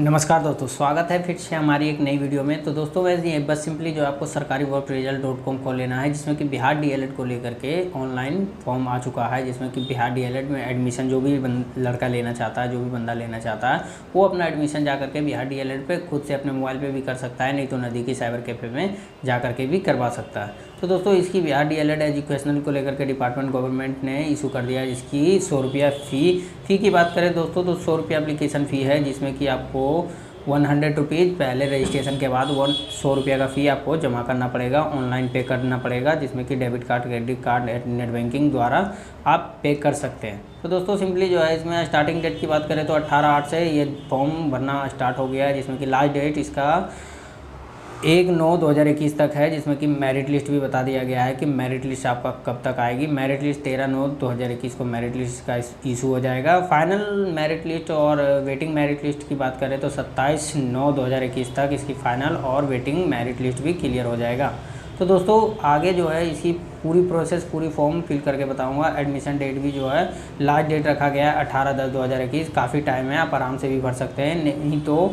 नमस्कार दोस्तों, स्वागत है फिर से हमारी एक नई वीडियो में। तो दोस्तों वैसे बस सिंपली जो आपको सरकारी वर्क रिजल्ट.com को लेना है, जिसमें कि बिहार डीएलएड को लेकर के ऑनलाइन फॉर्म आ चुका है, जिसमें कि बिहार डीएलएड में एडमिशन जो भी लड़का लेना चाहता है, जो भी बंदा लेना चाहता है, वो अपना एडमिशन जा करके बिहार डीएलएड पे खुद से अपने मोबाइल पर भी कर सकता है, नहीं तो नज़दीकी साइबर कैफ़े में जा करके भी करवा सकता है। तो दोस्तों इसकी बिहार डीएलएड एजुकेशनल को लेकर के डिपार्टमेंट गवर्नमेंट ने इशू कर दिया। इसकी 100 रुपया फ़ी की बात करें दोस्तों तो 100 रुपया एप्लीकेशन फ़ी है, जिसमें कि आपको 100 रुपीज़ पहले रजिस्ट्रेशन के बाद 100 रुपये का फ़ी आपको जमा करना पड़ेगा, ऑनलाइन पे करना पड़ेगा, जिसमें कि debit card, credit card, net banking द्वारा आप पे कर सकते हैं। तो दोस्तों सिंपली जो है इसमें स्टार्टिंग डेट की बात करें तो 18/8 से ये फॉर्म भरना स्टार्ट हो गया है, जिसमें कि लास्ट डेट इसका 1/9/2021 तक है, जिसमें कि मेरिट लिस्ट भी बता दिया गया है कि मेरिट लिस्ट आपका कब तक आएगी। मेरिट लिस्ट 13/9/2021 को मेरिट लिस्ट का इशू हो जाएगा। फाइनल मेरिट लिस्ट और वेटिंग मेरिट लिस्ट की बात करें तो 27/9/2021 तक इसकी फाइनल और वेटिंग मेरिट लिस्ट भी क्लियर हो जाएगा। तो दोस्तों आगे जो है इसकी पूरी प्रोसेस, पूरी फॉर्म फिल करके बताऊंगा। एडमिशन डेट भी जो है लास्ट डेट रखा गया है 18/10/2021। काफ़ी टाइम है, आप आराम से भी भर सकते हैं, नहीं तो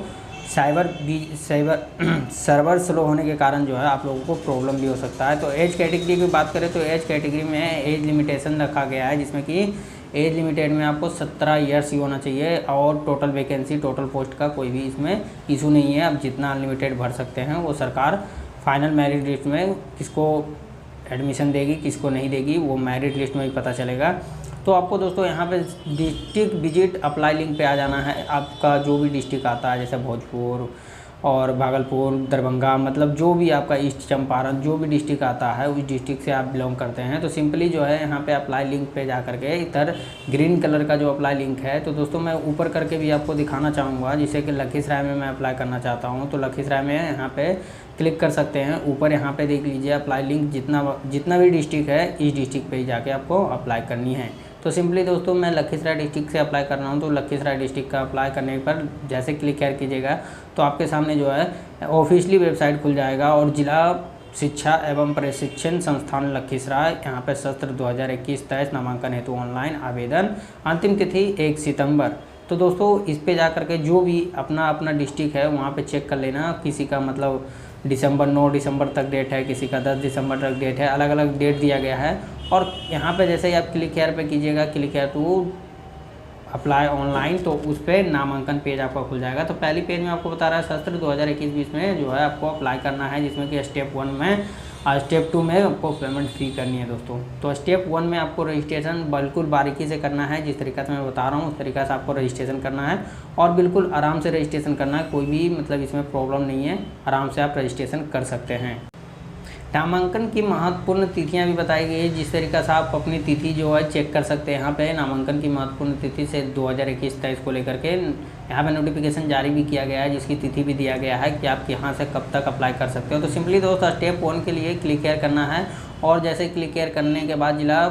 सर्वर स्लो होने के कारण जो है आप लोगों को प्रॉब्लम भी हो सकता है। तो एज कैटेगरी की बात करें तो एज कैटेगरी में एज लिमिटेशन रखा गया है, जिसमें कि एज लिमिटेड में आपको 17 ईयर्स ही होना चाहिए, और टोटल वैकेंसी, टोटल पोस्ट का कोई भी इसमें इशू नहीं है। आप जितना अनलिमिटेड भर सकते हैं, वो सरकार फाइनल मेरिट लिस्ट में किसको एडमिशन देगी, किसको नहीं देगी, वो मेरिट लिस्ट में ही पता चलेगा। तो आपको दोस्तों यहाँ पे डिस्ट्रिक्ट विजिट अप्लाई लिंक पे आ जाना है। आपका जो भी डिस्ट्रिक्ट आता है, जैसे भोजपुर और भागलपुर, दरभंगा, मतलब जो भी आपका ईस्ट चंपारण, जो भी डिस्ट्रिक्ट आता है उस डिस्ट्रिक्ट से आप बिलोंग करते हैं, तो सिंपली जो है यहाँ पे अप्लाई लिंक पे जा करके इधर ग्रीन कलर का जो अप्लाई लिंक है, तो दोस्तों मैं ऊपर करके भी आपको दिखाना चाहूँगा। जैसे कि लखीसराय में मैं अप्लाई करना चाहता हूँ, तो लखीसराय में यहाँ पे क्लिक कर सकते हैं। ऊपर यहाँ पे देख लीजिए अप्लाई लिंक, जितना भी डिस्ट्रिक्ट है इस डिस्ट्रिक्ट पे ही जाके आपको अप्लाई करनी है। तो सिंपली दोस्तों मैं लखीसराय डिस्ट्रिक्ट से अप्लाई कर रहा हूँ, तो लखीसराय डिस्ट्रिक्ट का अप्लाई करने पर जैसे क्लिक कीजिएगा तो आपके सामने जो है ऑफिशियली वेबसाइट खुल जाएगा, और जिला शिक्षा एवं प्रशिक्षण संस्थान लखीसराय, यहाँ पे सत्र 2021-23 नामांकन हेतु ऑनलाइन आवेदन, अंतिम तिथि 1 सितंबर। तो दोस्तों इस पे जा करके जो भी अपना डिस्ट्रिक्ट है वहाँ पे चेक कर लेना। किसी का मतलब 9 दिसंबर तक डेट है, किसी का 10 दिसंबर तक डेट है, अलग अलग डेट दिया गया है। और यहाँ पे जैसे ही आप क्लिक हेयर पे कीजिएगा, click here to apply online, तो उस पर नामांकन पेज आपका खुल जाएगा। तो पहली पेज में आपको बता रहा है सत्र 2021-20 में जो है आपको अप्लाई करना है, जिसमें कि स्टेप 1 में और स्टेप 2 में आपको पेमेंट फ़ी करनी है दोस्तों। तो स्टेप 1 में आपको रजिस्ट्रेशन बिल्कुल बारीकी से करना है, जिस तरीक़ा से मैं बता रहा हूँ उस तरीक़ा से आपको रजिस्ट्रेशन करना है, और बिल्कुल आराम से रजिस्ट्रेशन करना है। कोई भी मतलब इसमें प्रॉब्लम नहीं है, आराम से आप रजिस्ट्रेशन कर सकते हैं। नामांकन की महत्वपूर्ण तिथियां भी बताई गई है, जिस तरीक़े से आप अपनी तिथि जो है चेक कर सकते हैं। यहाँ पे नामांकन की महत्वपूर्ण तिथि से 2021-23 को लेकर के यहाँ पे नोटिफिकेशन जारी भी किया गया है, जिसकी तिथि भी दिया गया है कि आप यहाँ से कब तक अप्लाई कर सकते हो। तो सिंपली दोस्तों स्टेप 1 के लिए क्लिक हेयर करना है, और जैसे क्लिक हेयर करने के बाद जिला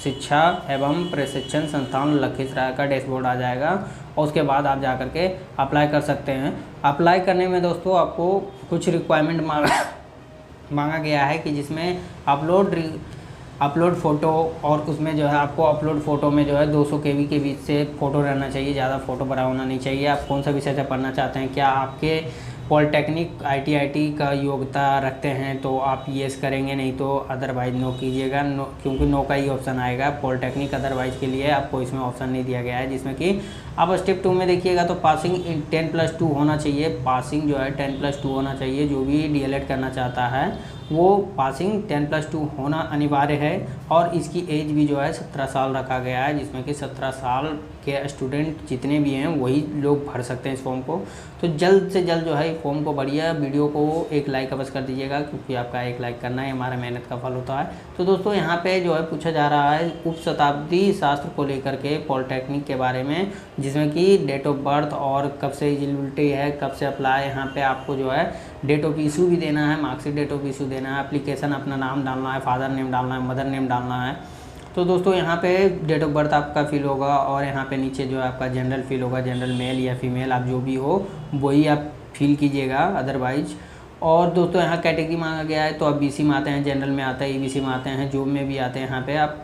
शिक्षा एवं प्रशिक्षण संस्थान लखीसराय का डैशबोर्ड आ जाएगा, और उसके बाद आप जा करके अप्लाई कर सकते हैं। अप्लाई करने में दोस्तों आपको कुछ रिक्वायरमेंट मांगा गया है, कि जिसमें अपलोड फ़ोटो, और उसमें जो है आपको अपलोड फ़ोटो में जो है 200 KB के बीच से फ़ोटो रहना चाहिए, ज़्यादा फ़ोटो बड़ा होना नहीं चाहिए। आप कौन सा विषय से पढ़ना चाहते हैं, क्या आपके पॉलिटेक्निक IIT का योग्यता रखते हैं तो आप येस करेंगे, नहीं तो अदरवाइज़ नो कीजिएगा। नो, क्योंकि नो का ही ऑप्शन आएगा पॉलिटेक्निक, अदरवाइज़ के लिए आपको इसमें ऑप्शन नहीं दिया गया है। जिसमें कि आप स्टेप 2 में देखिएगा तो पासिंग इन 10+2 होना चाहिए। पासिंग जो है 10+2 होना चाहिए। जो भी DLED करना चाहता है वो पासिंग 10+2 होना अनिवार्य है, और इसकी एज भी जो है 17 साल रखा गया है, जिसमें कि 17 साल के स्टूडेंट जितने भी हैं वही लोग भर सकते हैं इस फॉर्म को। तो जल्द से जल्द जो है फॉर्म को भरिए। वीडियो को एक लाइक अवश्य कर दीजिएगा, क्योंकि आपका एक लाइक करना ही हमारा मेहनत का फल होता है। तो दोस्तों यहाँ पे जो है पूछा जा रहा है उप शताब्दी शास्त्र को लेकर के पॉलिटेक्निक के बारे में, जिसमें कि डेट ऑफ बर्थ और कब से एलिजिबिलिटी है, कब से अप्लाई। यहाँ पे आपको जो है डेट ऑफ इशू भी देना है, मार्कशीट डेट ऑफ इशू देना है, एप्लीकेशन अपना नाम डालना है, फादर नेम डालना है, मदर नेम डालना है। तो दोस्तों यहाँ पे डेट ऑफ बर्थ आपका फिल होगा, और यहाँ पे नीचे जो है आपका जनरल फिल होगा, जनरल मेल या फीमेल आप जो भी हो वही आप फिल कीजिएगा, अदरवाइज। और दोस्तों यहाँ कैटेगरी मांगा गया है, तो आप BC में आते हैं, जनरल में आते हैं, EBC में आते हैं, जॉब में भी आते हैं, यहाँ पे आप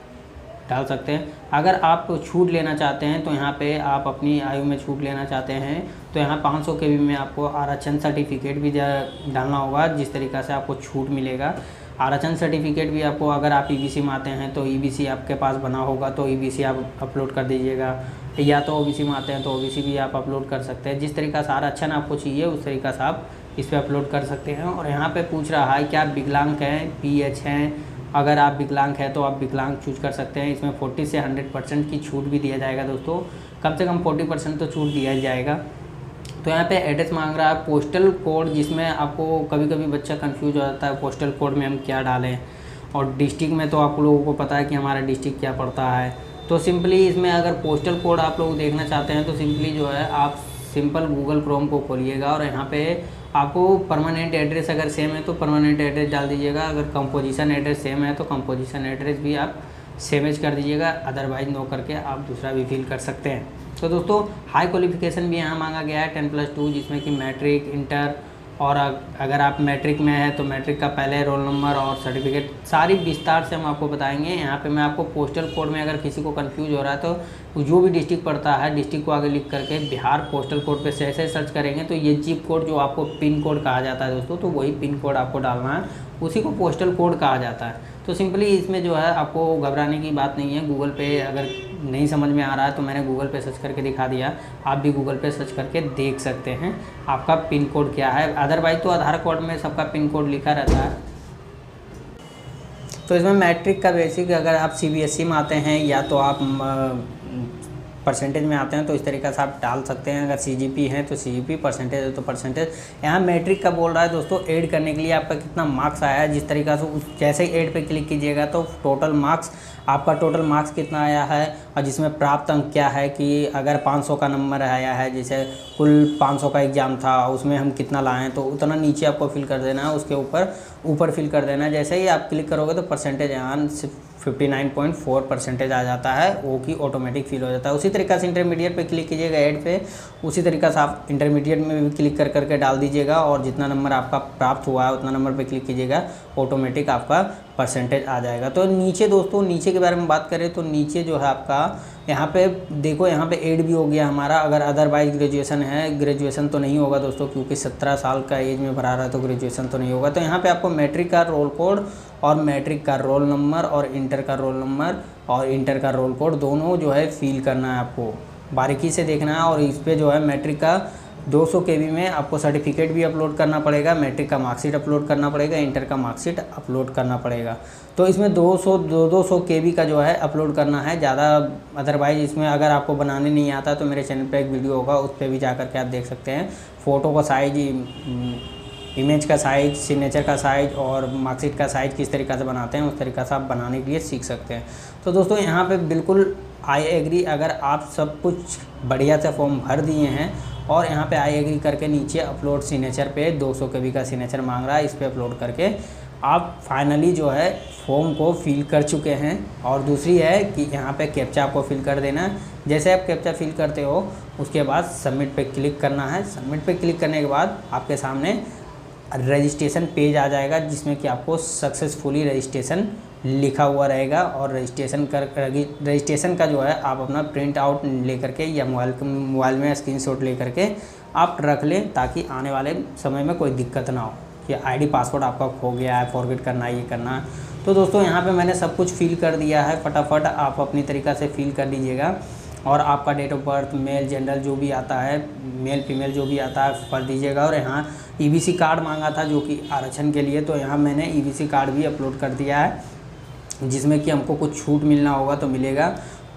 डाल सकते हैं। अगर आप छूट लेना चाहते हैं तो यहाँ पे आप अपनी आयु में छूट लेना चाहते हैं तो यहाँ 500 kb में आपको आरक्षण सर्टिफिकेट भी डालना होगा, जिस तरीक़ा से आपको छूट मिलेगा। आरक्षण सर्टिफिकेट भी आपको, अगर आप ईबीसी में आते हैं तो ईबीसी आपके पास बना होगा तो ईबीसी आप अपलोड कर दीजिएगा, या तो ओबीसी में आते हैं तो ओबीसी भी आप अपलोड कर सकते हैं। जिस तरीक़ा से आरक्षण आपको चाहिए उस तरीक़ा से आप इस पर अपलोड कर सकते हैं। और यहाँ पे पूछ रहा है कि आप विकलांग हैं, पीएच हैं। अगर आप विकलांग हैं तो आप विकलांग चूज कर सकते हैं। इसमें 40 से 100% की छूट भी दिया जाएगा दोस्तों, कम से कम 40% तो छूट दिया जाएगा। तो यहाँ पे एड्रेस मांग रहा है, पोस्टल कोड, जिसमें आपको कभी कभी बच्चा कंफ्यूज हो जाता है पोस्टल कोड में हम क्या डालें, और डिस्ट्रिक्ट में तो आप लोगों को पता है कि हमारा डिस्ट्रिक्ट क्या पड़ता है। तो सिंपली इसमें अगर पोस्टल कोड आप लोग देखना चाहते हैं तो सिंपली जो है आप सिंपल गूगल क्रोम को खोलिएगा और यहाँ पे आपको परमानेंट एड्रेस अगर सेम है तो परमानेंट एड्रेस डाल दीजिएगा, अगर कंपोजिशन एड्रेस सेम है तो कंपोजिशन एड्रेस भी आप सेमेज कर दीजिएगा, अदरवाइज नो करके आप दूसरा भी फिल कर सकते हैं। तो दोस्तों हाई क्वालिफिकेशन भी यहाँ मांगा गया है 10+2, जिसमें कि मैट्रिक, इंटर, और अगर आप मैट्रिक में है तो मैट्रिक का पहले रोल नंबर और सर्टिफिकेट सारी विस्तार से हम आपको बताएंगे। यहाँ पे मैं आपको पोस्टल कोड में अगर किसी को कंफ्यूज हो रहा है तो जो भी डिस्ट्रिक्ट पड़ता है डिस्ट्रिक्ट को आगे लिख करके बिहार पोस्टल कोड पे से सर्च करेंगे तो ये जिप कोड जो आपको पिन कोड कहा जाता है दोस्तों, तो वही पिन कोड आपको डालना है, उसी को पोस्टल कोड कहा जाता है। तो सिंपली इसमें जो है आपको घबराने की बात नहीं है। गूगल पे अगर नहीं समझ में आ रहा है तो मैंने गूगल पे सर्च करके दिखा दिया, आप भी गूगल पे सर्च करके देख सकते हैं आपका पिन कोड क्या है। अदरवाइज तो आधार कार्ड में सबका पिन कोड लिखा रहता है। तो इसमें मैट्रिक का बेसिक, अगर आप सीबीएसई में आते हैं या तो आप परसेंटेज में आते हैं तो इस तरीक़े से आप डाल सकते हैं। अगर सीजीपी है तो सीजीपी, परसेंटेज है तो परसेंटेज। यहाँ मैट्रिक का बोल रहा है दोस्तों ऐड करने के लिए आपका कितना मार्क्स आया है, जिस तरीक़े से उस जैसे ही ऐड पे क्लिक कीजिएगा तो टोटल मार्क्स, आपका टोटल मार्क्स कितना आया है और जिसमें प्राप्त अंक क्या है कि अगर 500 का नंबर आया है, जैसे कुल 500 का एग्ज़ाम था उसमें हम कितना लाएँ तो उतना नीचे आपको फिल कर देना है, उसके ऊपर फिल कर देना है। जैसे ही आप क्लिक करोगे तो परसेंटेज यहाँ 59.4% आ जाता है, वो की ऑटोमेटिक फिल हो जाता है। उसी तरीक़े से इंटरमीडिएट पे क्लिक कीजिएगा ऐड पे, उसी तरीक़े से आप इंटरमीडिएट में भी क्लिक करके डाल दीजिएगा और जितना नंबर आपका प्राप्त हुआ है उतना नंबर पे क्लिक कीजिएगा, ऑटोमेटिक आपका परसेंटेज आ जाएगा। तो नीचे दोस्तों, नीचे के बारे में बात करें तो नीचे जो है आपका यहाँ पे देखो, यहाँ पे ऐड भी हो गया हमारा। अगर अदरवाइज ग्रेजुएशन है, ग्रेजुएशन तो नहीं होगा दोस्तों क्योंकि 17 साल का एज में भरा रहा है तो ग्रेजुएशन तो नहीं होगा। तो यहाँ पे आपको मैट्रिक का रोल कोड और मैट्रिक का रोल नंबर और इंटर का रोल नंबर और इंटर का रोल कोड दोनों जो है फिल करना है, आपको बारीकी से देखना है। और इस पर जो है मैट्रिक का 200 KB में आपको सर्टिफिकेट भी अपलोड करना पड़ेगा, मैट्रिक का मार्कशीट अपलोड करना पड़ेगा, इंटर का मार्कशीट अपलोड करना पड़ेगा। तो इसमें 200 KB का जो है अपलोड करना है ज़्यादा। अदरवाइज इसमें अगर आपको बनाने नहीं आता तो मेरे चैनल पे एक वीडियो होगा, उस पर भी जा कर के आप देख सकते हैं। फ़ोटो का साइज, इमेज का साइज, सिग्नेचर का साइज और मार्कशीट का साइज किस तरीक़े से बनाते हैं उस तरीक़े से आप बनाने के लिए सीख सकते हैं। तो दोस्तों यहाँ पे बिल्कुल आई एग्री, अगर आप सब कुछ बढ़िया से फॉर्म भर दिए हैं और यहाँ पे आई एग्री करके नीचे अपलोड सिग्नेचर पे 200 KB का सिग्नेचर मांग रहा है, इस पर अपलोड करके आप फाइनली जो है फॉर्म को फिल कर चुके हैं। और दूसरी है कि यहाँ पे कैप्चा आपको फिल कर देना है। जैसे आप कैप्चा फिल करते हो उसके बाद सबमिट पे क्लिक करना है। सबमिट पे क्लिक करने के बाद आपके सामने रजिस्ट्रेशन पेज आ जाएगा, जिसमें कि आपको सक्सेसफुली रजिस्ट्रेशन लिखा हुआ रहेगा। और रजिस्ट्रेशन का जो है आप अपना प्रिंट आउट ले करके या मोबाइल में स्क्रीनशॉट ले करके आप रख लें, ताकि आने वाले समय में कोई दिक्कत ना हो कि आईडी पासवर्ड आपका खो गया है, फॉरगेट करना है, ये करना है। तो दोस्तों यहाँ पे मैंने सब कुछ फिल कर दिया है, फटाफट आप अपनी तरीक़ा से फिल कर दीजिएगा। और आपका date of birth, male gender जो भी आता है, मेल फीमेल जो भी आता है भर दीजिएगा। और यहाँ ईबीसी कार्ड मांगा था जो कि आरक्षण के लिए, तो यहाँ मैंने ईबीसी कार्ड भी अपलोड कर दिया है, जिसमें कि हमको कुछ छूट मिलना होगा तो मिलेगा।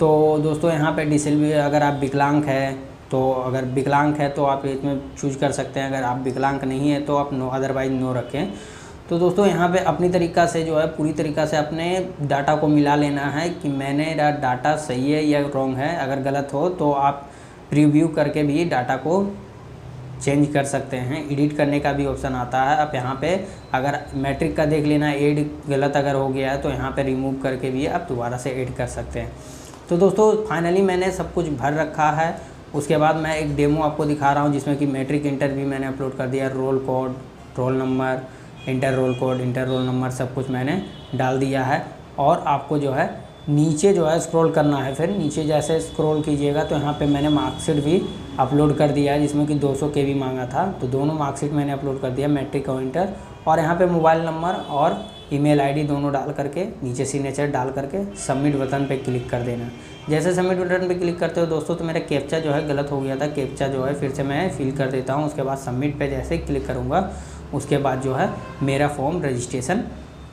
तो दोस्तों यहाँ पे डिसेबल, अगर आप विकलांग हैं तो अगर विकलांग है तो आप इसमें चूज कर सकते हैं, अगर आप विकलांग नहीं है तो आप नो, अदरवाइज नो रखें। तो दोस्तों यहाँ पे अपनी तरीक़ा से जो है पूरी तरीक़ा से अपने डाटा को मिला लेना है कि मैंने डाटा सही है या रॉन्ग है। अगर गलत हो तो आप प्रीव्यू करके भी डाटा को चेंज कर सकते हैं। एडिट करने का भी ऑप्शन आता है। आप यहाँ पे अगर मैट्रिक का देख लेना, ऐड गलत अगर हो गया है तो यहाँ पे रिमूव करके भी आप दोबारा से ऐड कर सकते हैं। तो दोस्तों फाइनली मैंने सब कुछ भर रखा है। उसके बाद मैं एक डेमो आपको दिखा रहा हूँ, जिसमें कि मैट्रिक इंटर भी मैंने अपलोड कर दिया, roll code, roll number, inter roll code, inter roll number सब कुछ मैंने डाल दिया है। और आपको जो है नीचे जो है स्क्रॉल करना है। फिर नीचे जैसे स्क्रॉल कीजिएगा तो यहाँ पे मैंने मार्कशीट भी अपलोड कर दिया है, जिसमें कि 200 KB मांगा था, तो दोनों मार्कशीट मैंने अपलोड कर दिया, मैट्रिक और इंटर। और यहाँ पे मोबाइल नंबर और ईमेल आईडी दोनों डाल करके नीचे सिग्नेचर डाल करके सबमिट बटन पे क्लिक कर देना। जैसे सबमिट बटन पे क्लिक करते हो दोस्तों तो मेरा कैप्चा जो है गलत हो गया था, कैप्चा जो है फिर से मैं फिल कर देता हूँ। उसके बाद सबमिट पे जैसे क्लिक करूँगा उसके बाद जो है मेरा फॉर्म रजिस्ट्रेशन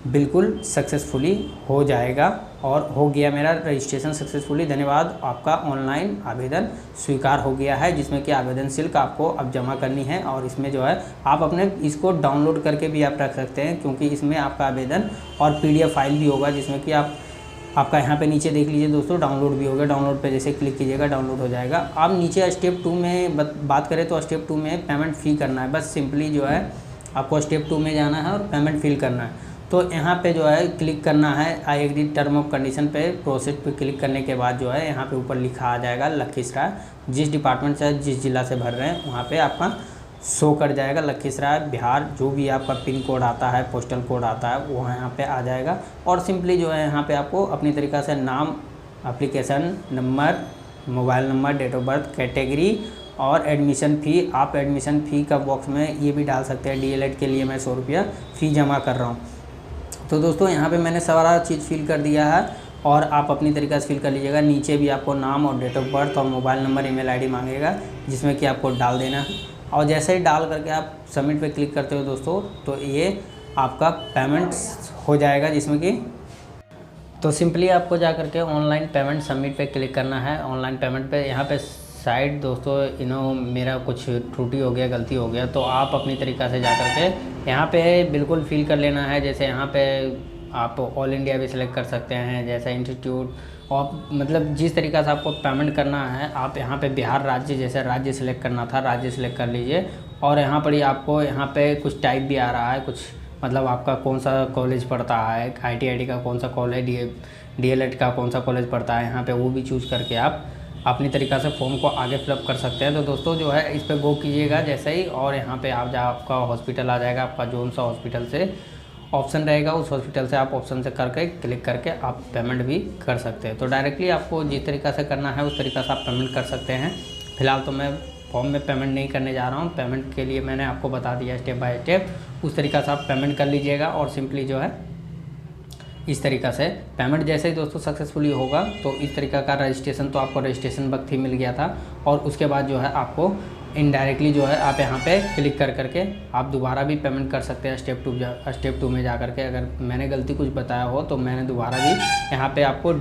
बिल्कुल सक्सेसफुली हो जाएगा। और हो गया मेरा रजिस्ट्रेशन सक्सेसफुली, धन्यवाद, आपका ऑनलाइन आवेदन स्वीकार हो गया है, जिसमें कि आवेदन शुल्क आपको अब जमा करनी है। और इसमें जो है आप अपने इसको डाउनलोड करके भी आप रख सकते हैं, क्योंकि इसमें आपका आवेदन और PDF फाइल भी होगा, जिसमें कि आपका यहाँ पे नीचे देख लीजिए दोस्तों डाउनलोड भी होगा। डाउनलोड पे जैसे क्लिक कीजिएगा डाउनलोड हो जाएगा। अब नीचे स्टेप 2 में बात करें तो स्टेप 2 में पेमेंट फ़ी करना है। बस सिंपली जो है आपको स्टेप 2 में जाना है और पेमेंट फिल करना है। तो यहाँ पे जो है क्लिक करना है I agree term of condition पे, प्रोसेस पे क्लिक करने के बाद जो है यहाँ पे ऊपर लिखा आ जाएगा लखीसराय, जिस डिपार्टमेंट से जिस जिला से भर रहे हैं वहाँ पे आपका शो कर जाएगा लखीसराय बिहार, जो भी आपका पिन कोड आता है, पोस्टल कोड आता है वो यहाँ पे आ जाएगा। और सिंपली जो है यहाँ पे आपको अपनी तरीक़ा से नाम, application number, mobile number, date of birth, category और एडमिशन फ़ी, आप एडमिशन फ़ी का बॉक्स में ये भी डाल सकते हैं। DLED के लिए मैं 100 रुपया फ़ी जमा कर रहा हूँ। तो दोस्तों यहाँ पे मैंने सारा चीज़ फिल कर दिया है और आप अपनी तरीक़े से फिल कर लीजिएगा। नीचे भी आपको नाम और डेट ऑफ बर्थ और मोबाइल नंबर, ईमेल आईडी मांगेगा, जिसमें कि आपको डाल देना है। और जैसे ही डाल करके आप सबमिट पे क्लिक करते हो दोस्तों तो ये आपका पेमेंट हो जाएगा, जिसमें कि तो सिंपली आपको जा करके ऑनलाइन पेमेंट सबमिट पे क्लिक करना है। ऑनलाइन पेमेंट पे यहाँ पे साइड दोस्तों मेरा कुछ त्रुटि हो गया, गलती हो गया, तो आप अपनी तरीक़ा से जा करके यहाँ पे बिल्कुल फिल कर लेना है। जैसे यहाँ पे आप ऑल इंडिया भी सिलेक्ट कर सकते हैं, जैसा इंस्टीट्यूट, और मतलब जिस तरीक़ा से आपको पेमेंट करना है आप यहाँ पे बिहार राज्य, जैसे राज्य सिलेक्ट करना था राज्य सिलेक्ट कर लीजिए। और यहाँ पर ही आपको यहाँ पे कुछ टाइप भी आ रहा है, कुछ मतलब आपका कौन सा कॉलेज पढ़ता है, IIT का कौन सा कॉलेज, DLED का कौन सा कॉलेज पढ़ता है, यहाँ पे वो भी चूज़ करके आप अपनी तरीक़ा से फॉर्म को आगे फिलअप कर सकते हैं। तो दोस्तों जो है इस पर गो कीजिएगा जैसे ही, और यहाँ पे आप आपका हॉस्पिटल आ जाएगा, आपका जोन सा हॉस्पिटल से ऑप्शन रहेगा, उस हॉस्पिटल से आप ऑप्शन से करके क्लिक करके आप पेमेंट भी कर सकते हैं। तो डायरेक्टली आपको जिस तरीक़ा से करना है उस तरीक़ा से आप पेमेंट कर सकते हैं। फिलहाल तो मैं फॉर्म में पेमेंट नहीं करने जा रहा हूँ, पेमेंट के लिए मैंने आपको बता दिया स्टेप बाय स्टेप, उस तरीक़ा से आप पेमेंट कर लीजिएगा। और सिंपली जो है इस तरीक़ा से पेमेंट जैसे ही दोस्तों सक्सेसफुली होगा तो इस तरीक़ा का रजिस्ट्रेशन, तो आपको रजिस्ट्रेशन वक्त ही मिल गया था। और उसके बाद जो है आपको इनडायरेक्टली जो है आप यहाँ पे क्लिक कर करके आप दोबारा भी पेमेंट कर सकते हैं स्टेप 2 में जा करके। अगर मैंने गलती कुछ बताया हो तो मैंने दोबारा भी यहाँ पे आपको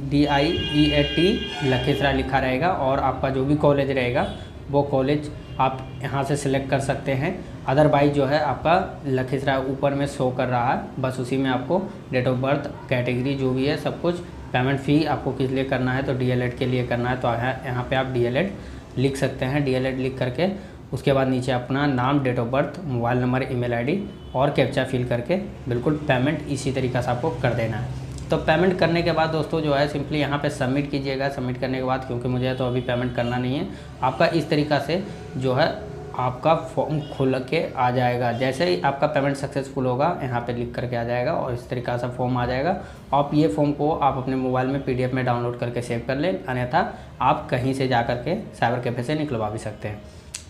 DIET लखीसराय लिखा रहेगा, और आपका जो भी कॉलेज रहेगा वो कॉलेज आप यहाँ से सिलेक्ट कर सकते हैं। अदरवाइज जो है आपका लखीसराय ऊपर में शो कर रहा है, बस उसी में आपको डेट ऑफ बर्थ, कैटेगरी जो भी है सब कुछ, पेमेंट फ़ी आपको किस लिए करना है तो DLED के लिए करना है, तो यहाँ पे आप DLED लिख सकते हैं। DLED लिख करके उसके बाद नीचे अपना नाम, date of birth, mobile number, email ID और कैप्चा फिल करके बिल्कुल पेमेंट इसी तरीक़ा से आपको कर देना है। तो पेमेंट करने के बाद दोस्तों जो है सिंपली यहाँ पे सबमिट कीजिएगा। सबमिट करने के बाद, क्योंकि मुझे तो अभी पेमेंट करना नहीं है, आपका इस तरीक़ा से जो है आपका फॉर्म खुल के आ जाएगा। जैसे ही आपका पेमेंट सक्सेसफुल होगा यहाँ पे लिख करके आ जाएगा और इस तरीक़ा से फॉर्म आ जाएगा। आप ये फॉर्म को आप अपने मोबाइल में PDF में डाउनलोड करके सेव कर लें, अन्यथा आप कहीं से जा करके साइबर कैफ़े से निकलवा भी सकते हैं।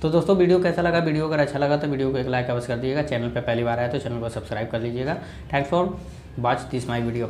तो दोस्तों वीडियो कैसा लगा? वीडियो अगर अच्छा लगा तो वीडियो को एक लाइक अवश्य कर दीजिएगा। चैनल पर पहली बार आए तो चैनल को सब्सक्राइब कर लीजिएगा। Thanks for watch this my video.